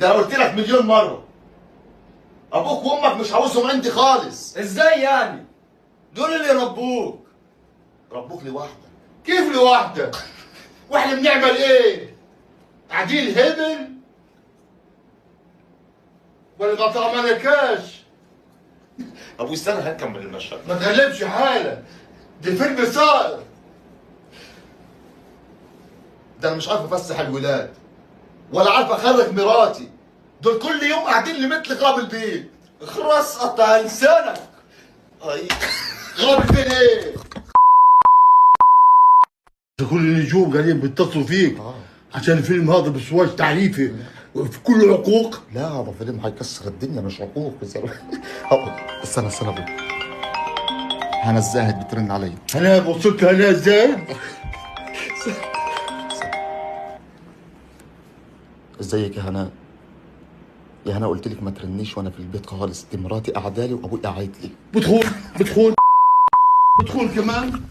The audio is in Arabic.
ده انا قلت لك مليون مره، ابوك وامك مش عاوزهم عندي خالص. ازاي يعني؟ دول اللي ربوك. ربوك لوحدك؟ كيف لوحدك؟ واحنا بنعمل ايه؟ تعديل هبل ولا ما طعمناكاش؟ ابوي استنى هنكمل المشهد. ما تغلبش حالك، دي فيلم صائر. ده انا مش عارف افسح الولاد ولا عارف اخرج مراتي، دول كل يوم قاعدين لي مثل غاب البيت. خرس قطع لسانك. اي غاب البيت ايه؟ كل النجوم قاعدين بيتصلوا فيك عشان الفيلم هذا بسواج تعريفي في كل عقوق. لا هذا فيلم هيكسر الدنيا مش عقوق بس. استنى ابوي، هنا الزاهد بترن علي. انا وصلت هنا ازاي؟ ازيك يا هناء؟ يا هناء قلت لك ما ترنيش وانا في البيت خالص، دي مراتي قاعده لي وابوي قاعد لي. بدخل كمان.